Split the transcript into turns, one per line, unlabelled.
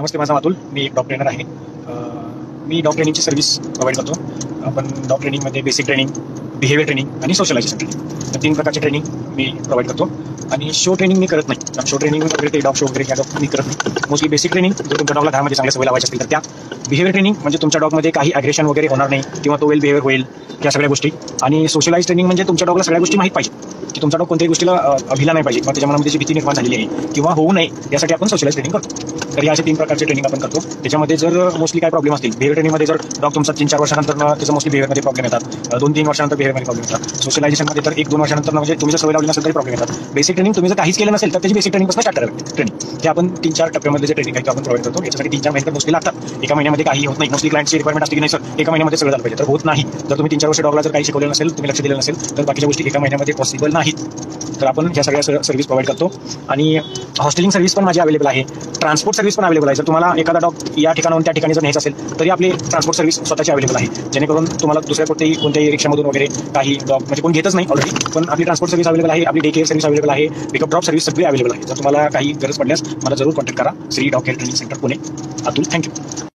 नमस्ते, माझा अतुल. मी एक dog trainer आहे. मी डॉग ट्रेनिंगची सर्व्हिस प्रोव्हाइड करतो. आपण डॉग ट्रेनिंगमध्ये बेसिक ट्रेनिंग, बिहेवियर ट्रेनिंग आणि सोशलायझेशन ट्रेनिंग या 3 प्रकारचे ट्रेनिंग मी प्रोव्हाइड करतो. आणि शो ट्रेनिंग मी करत नाही, कारण शो ट्रेनिंग वगैरे ते डॉग शो वगैरे या डॉग मी करत नाही. मोस्टली बेसिक ट्रेनिंग, जर तुमच्या डॉगला घरामध्ये चांगल्या सवय लावायची असतील तर त्या. बिहेवियर ट्रेनिंग म्हणजे तुमच्या डॉगमध्ये काही ॲग्रेशन वगैरे होणार नाही किंवा तो वेल बिहेवियर होईल, या सगळ्या गोष्टी. आणि सोशलाइज ट्रेनिंग म्हणजे तुमच्या डॉगला सगळ्या गोष्टी माहीत पाहिजे, की तुमचा डॉग कोणत्याही गोष्टीला भिला नाही पाहिजे किंवा त्याच्या मनामध्ये जी भीती निर्माण झालेली आहे किंवा होऊ नये, यासाठी आपण सोशलाइज ट्रेनिंग करतो. तर या अशा 3 प्रकारचे ट्रेनिंग आपण करतो. त्याच्यामध्ये जर मोस्टली काय प्रॉब्लेम असतील, बिहेवियर ट्रेनिंगमध्ये जर डॉग तुमचा 3-4 वर्षानंतर त्याचं मोस्टली बिहेवियरमध्ये प्रॉब्लेम येतात, 2-3 वर्षानंतर बिहेवियरमध्ये प्रॉब्लेम येतात. सोशलायझेशनमध्ये तर 1-2 वर्षानंतर म्हणजे तुम्ही जर सवय लावली नसेल तरी प्रॉब्लेम येतात. बेसिक ट्रेनिंग तुम्ही जर काहीच केलं नसेल तर त्याची बेसिक ट्रेनिंगपासून स्टार्ट करावी. ट्रेनिंग हे आपण 3-4 टप्प्यामध्ये जे ट्रेनिंग आहे ते आपण प्रोव्हाइड करतो. याच्यासाठी 3-4 महिने तर मोस्टली लागतात. एका महिन्यामध्ये काही होत नाही. मोस्टली क्लायंटची रिक्वायरमेंट असते की नाही सर एका महिन्यामध्ये सगळं झालं पाहिजे, तर होत नाही. जर तुम्ही 3-4 वर्ष डॉगला जर काही शिकवलेलं नसेल, तुम्ही लक्ष दिलं नसेल, तर बाकीच्या गोष्टी एका महिन्यामध्ये पॉसिबल नाहीत. तर आपण ह्या सगळ्या सर्व्हिस प्रोव्हाइड करतो. आणि हॉस्टेलिंग सर्व्हिस पण माझी अवेलेबल आहे. ट्रान्सपोर्ट सर्व्हिस पण अवेलेबल आहे. जर तुम्हाला एखादा डॉग या ठिकाणाहून त्या ठिकाणी जर न्यायचं असेल तरी आपली ट्रान्सपोर्ट सर्व्हिस स्वतःची अवेलेबल आहे, जेणेकरून तुम्हाला दुसऱ्या कोणत्याही रिक्षामधून वगैरे काही डॉग म्हणजे कोण घेतच नाही ऑलरेडी, पण आपली ट्रान्सपोर्ट सर्व्हिस अवेलेबल आहे. आपली डे केअर सर्व्हिस अवेलेबल आहे. पिकअप ड्रॉप सर्व्हिस सगळी अवेलेबल आहे. जर तुम्हाला काही गरज पडल्यास मला जरूर कॉन्टॅक्ट करा. Shri dog care training centre, Pune. Atul, thank you.